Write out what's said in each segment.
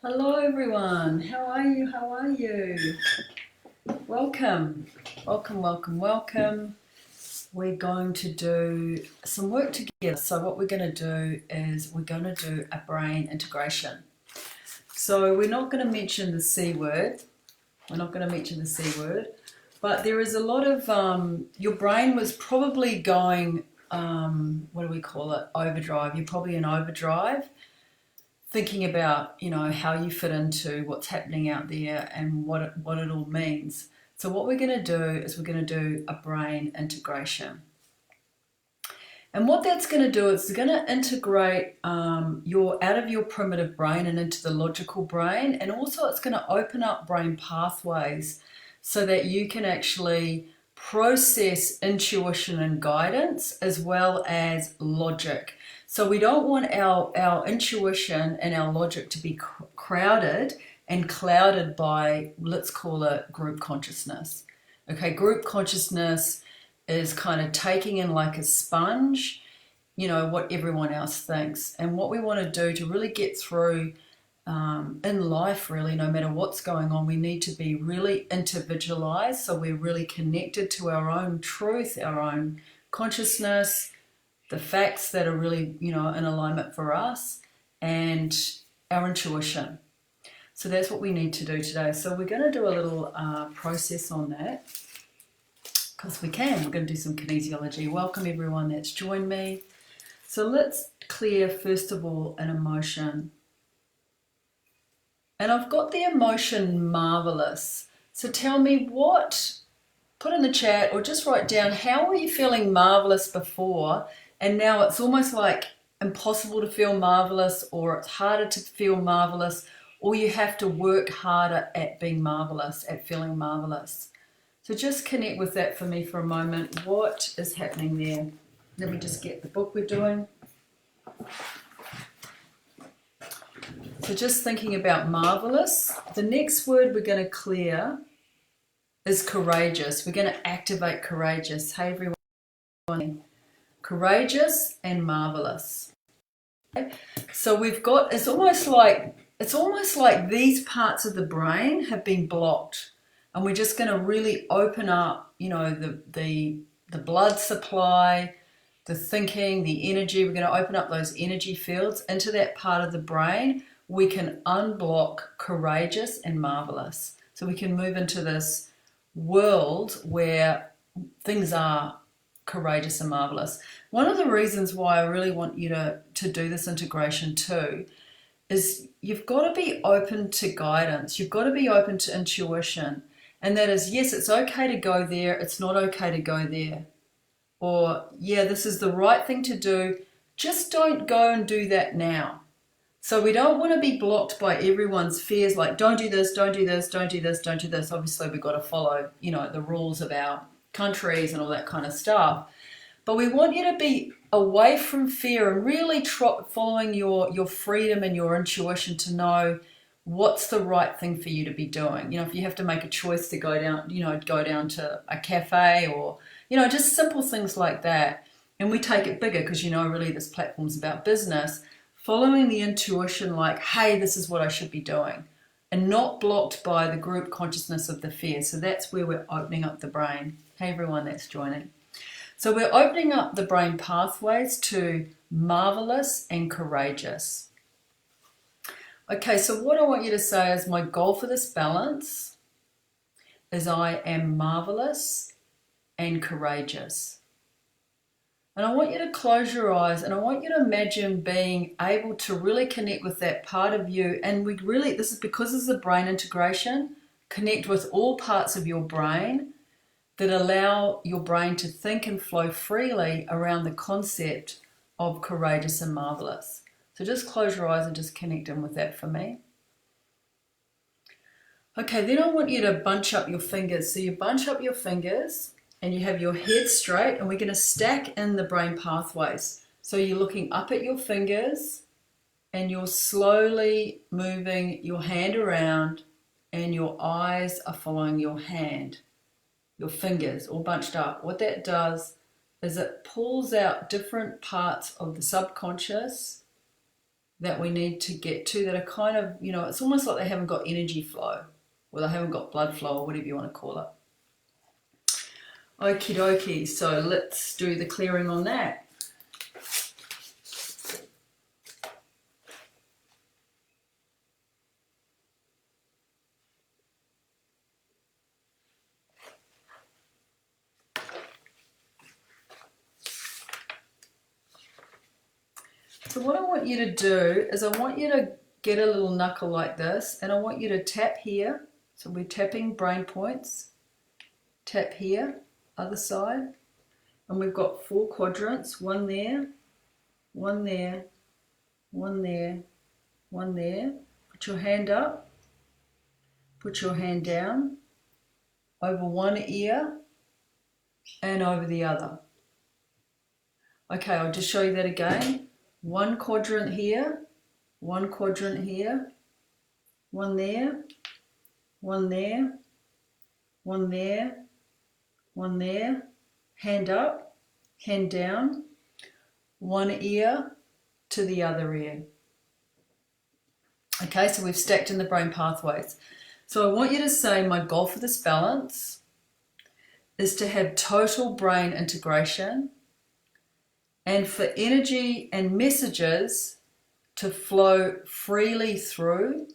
Hello everyone, how are you? How are you? Welcome, welcome, welcome, welcome. We're going to do some work together. So what we're going to do is we're going to do a brain integration. So we're not going to mention the C word. We're not going to mention the C word, but there is a lot of, your brain was probably going, what do we call it? Overdrive. You're probably in overdrive thinking about, how you fit into what's happening out there and what it all means. So what we're going to do is we're going to do a brain integration. And what that's going to do is it's going to integrate your out of your primitive brain and into the logical brain, and also it's going to open up brain pathways so that you can actually process intuition and guidance as well as logic. So we don't want our intuition and our logic to be crowded and clouded by, let's call it, group consciousness. Okay, group consciousness is kind of taking in like a sponge, what everyone else thinks. And what we want to do to really get through in life, really, no matter what's going on, we need to be really individualized. So we're really connected to our own truth, our own consciousness, the facts that are really, in alignment for us, and our intuition. So that's what we need to do today. So we're going to do a little process on that because we can. We're going to do some kinesiology. Welcome everyone that's joined me. So let's clear, first of all, an emotion. And I've got the emotion marvelous. So tell me put in the chat or just write down, how were you feeling marvelous before? And now it's almost like impossible to feel marvelous, or it's harder to feel marvelous, or you have to work harder at being marvelous, at feeling marvelous. So just connect with that for me for a moment. What is happening there? Let me just get the book we're doing. So just thinking about marvelous. The next word we're going to clear is courageous. We're going to activate courageous. Hey everyone. Courageous and marvelous. Okay? So we've got, it's almost like these parts of the brain have been blocked. And we're just going to really open up, the blood supply, the thinking, the energy. We're going to open up those energy fields into that part of the brain. We can unblock courageous and marvelous. So we can move into this world where things are courageous and marvelous. One of the reasons why I really want you to do this integration too is you've got to be open to guidance. You've got to be open to intuition. And that is, yes, it's okay to go there. It's not okay to go there. Or, yeah, this is the right thing to do. Just don't go and do that now. So we don't want to be blocked by everyone's fears, like don't do this, don't do this, don't do this, don't do this. Obviously, we've got to follow, the rules of our countries and all that kind of stuff. But we want you to be away from fear and really following your freedom and your intuition to know what's the right thing for you to be doing. If you have to make a choice to go down to a cafe or, just simple things like that. And we take it bigger because, really this platform's about business. Following the intuition like, hey, this is what I should be doing, and not blocked by the group consciousness of the fear. So that's where we're opening up the brain. Hey, everyone that's joining. So we're opening up the brain pathways to marvelous and courageous. Okay, so what I want you to say is, my goal for this balance is I am marvelous and courageous. And I want you to close your eyes and I want you to imagine being able to really connect with that part of you. And this is because this is a brain integration, connect with all parts of your brain that allow your brain to think and flow freely around the concept of courageous and marvelous. So just close your eyes and just connect in with that for me. Okay, then I want you to bunch up your fingers. So you bunch up your fingers and you have your head straight, and we're going to stack in the brain pathways. So you're looking up at your fingers and you're slowly moving your hand around and your eyes are following your hand, your fingers all bunched up. What that does is it pulls out different parts of the subconscious that we need to get to that are kind of, it's almost like they haven't got energy flow, or they haven't got blood flow, or whatever you want to call it. Okie dokie, so let's do the clearing on that. So what I want you to do is I want you to get a little knuckle like this, and I want you to tap here. So we're tapping brain points. Tap here, other side. And we've got 4 quadrants, one there, one there, one there, one there. Put your hand up, put your hand down, over one ear and over the other. Okay, I'll just show you that again. One quadrant here, one quadrant here, one there, one there, one there, one there, hand up, hand down, one ear to the other ear. Okay, so we've stacked in the brain pathways. So I want you to say, my goal for this balance is to have total brain integration and for energy and messages to flow freely through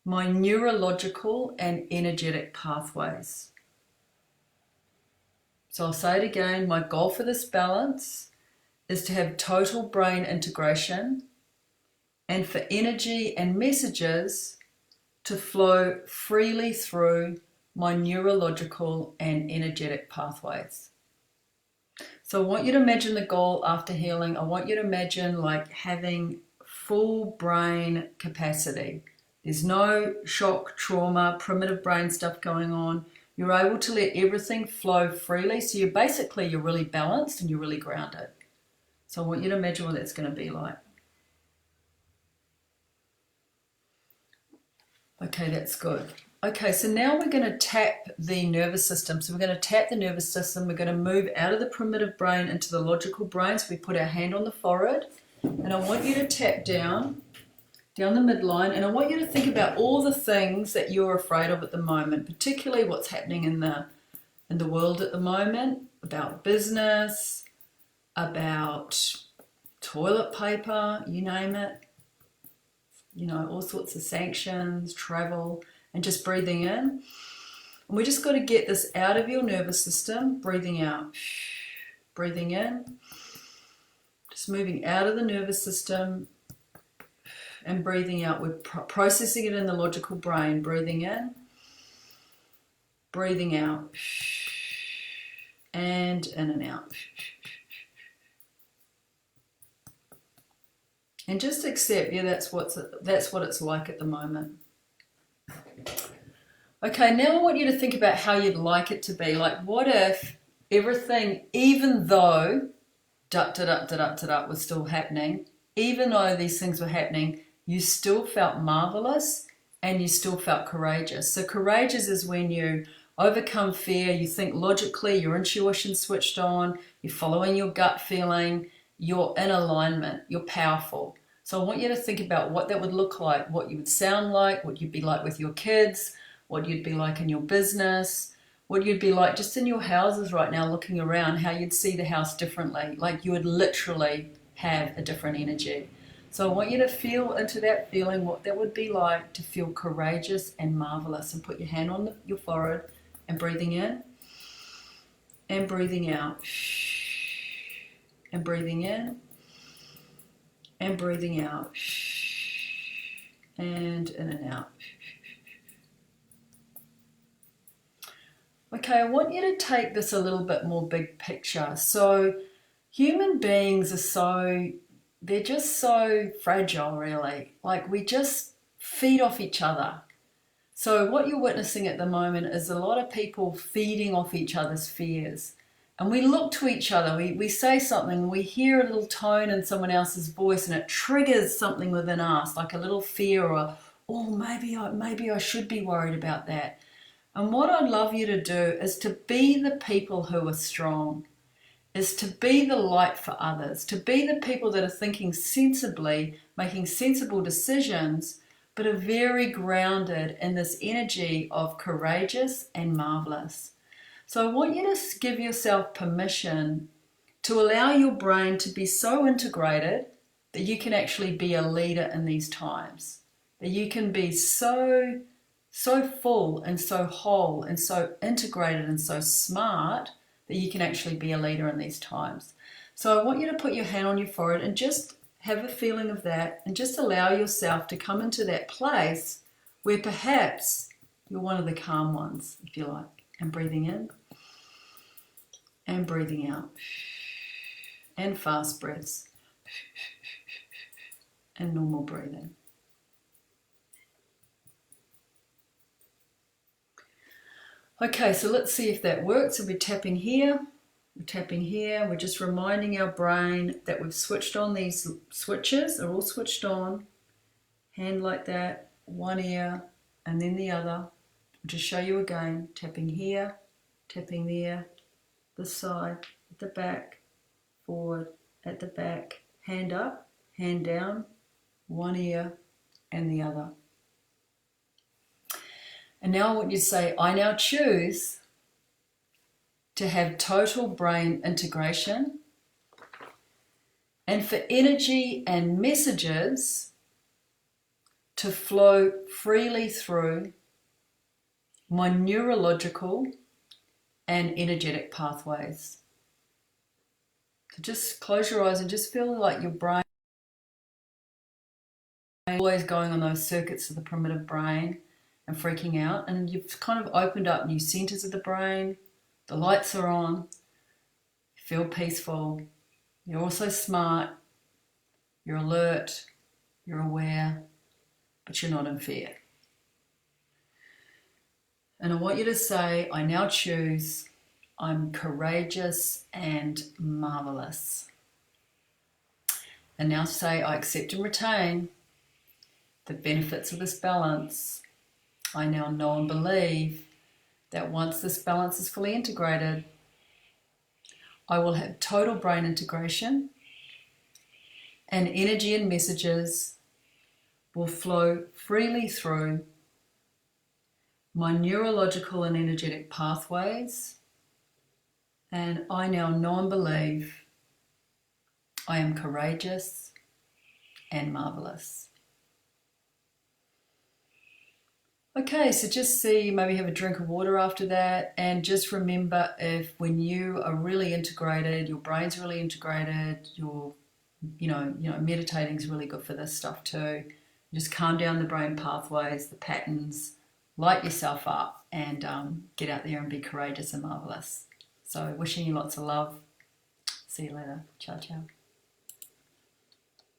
my neurological and energetic pathways. So I'll say it again, my goal for this balance is to have total brain integration and for energy and messages to flow freely through my neurological and energetic pathways. So I want you to imagine the goal after healing. I want you to imagine like having full brain capacity. There's no shock, trauma, primitive brain stuff going on. You're able to let everything flow freely. So you're really balanced and you're really grounded. So I want you to imagine what that's going to be like. Okay, that's good. Okay, so now we're going to tap the nervous system. So we're going to tap the nervous system. We're going to move out of the primitive brain into the logical brain. So we put our hand on the forehead. And I want you to tap down the midline. And I want you to think about all the things that you're afraid of at the moment, particularly what's happening in the world at the moment, about business, about toilet paper, you name it. All sorts of sanctions, travel, and just breathing in. And we just got to get this out of your nervous system, breathing out, breathing in, just moving out of the nervous system and breathing out. We're processing it in the logical brain, breathing in, breathing out, and in and out. And just accept, that's what it's like at the moment. Okay, now I want you to think about how you'd like it to be. Like, what if everything, even though was still happening, even though these things were happening, you still felt marvelous and you still felt courageous. So courageous is when you overcome fear, you think logically, your intuition switched on, you're following your gut feeling, you're in alignment, you're powerful. So I want you to think about what that would look like, what you would sound like, what you'd be like with your kids, what you'd be like in your business, what you'd be like just in your houses right now looking around, how you'd see the house differently, like you would literally have a different energy. So I want you to feel into that feeling, what that would be like to feel courageous and marvelous, and put your hand on your forehead and breathing in and breathing out and breathing in and breathing out and in and out. Okay, I want you to take this a little bit more big picture. So human beings they're just so fragile, really. Like, we just feed off each other. So what you're witnessing at the moment is a lot of people feeding off each other's fears. And we look to each other, we say something, we hear a little tone in someone else's voice and it triggers something within us, like a little fear or, maybe I should be worried about that. And what I'd love you to do is to be the people who are strong, is to be the light for others, to be the people that are thinking sensibly making sensible decisions, but are very grounded in this energy of courageous and marvelous. So I want you to give yourself permission to allow your brain to be so integrated that you can actually be a leader in these times, that you can be so full and so whole and so integrated and so smart that you can actually be a leader in these times. So I want you to put your hand on your forehead and just have a feeling of that, and just allow yourself to come into that place where perhaps you're one of the calm ones, if you like. And breathing in and breathing out, and fast breaths and normal breathing. Okay, so let's see if that works. So we're tapping here, we're tapping here. We're just reminding our brain that we've switched on. These switches are all switched on. Hand like that, one ear and then the other. I'll just show you again. Tapping here, tapping there, this side, at the back, forward, at the back, hand up, hand down, one ear and the other. And now I want you to say, I now choose to have total brain integration, and for energy and messages to flow freely through my neurological and energetic pathways. So just close your eyes and just feel like your brain is always going on those circuits of the primitive brain and freaking out, and you've kind of opened up new centers of the brain. The lights are on, you feel peaceful, you're also smart, you're alert, you're aware, but you're not in fear. And I want you to say, I now choose, I'm courageous and marvelous. And now say, I accept and retain the benefits of this balance. I now know and believe that once this balance is fully integrated, I will have total brain integration, and energy and messages will flow freely through my neurological and energetic pathways, and I now know and believe I am courageous and marvelous. Okay, so just see, maybe have a drink of water after that, and just remember, if when you are really integrated, your brain's really integrated, your meditating is really good for this stuff too. Just calm down the brain pathways, the patterns, light yourself up, and get out there and be courageous and marvelous. So wishing you lots of love. See you later. Ciao, ciao.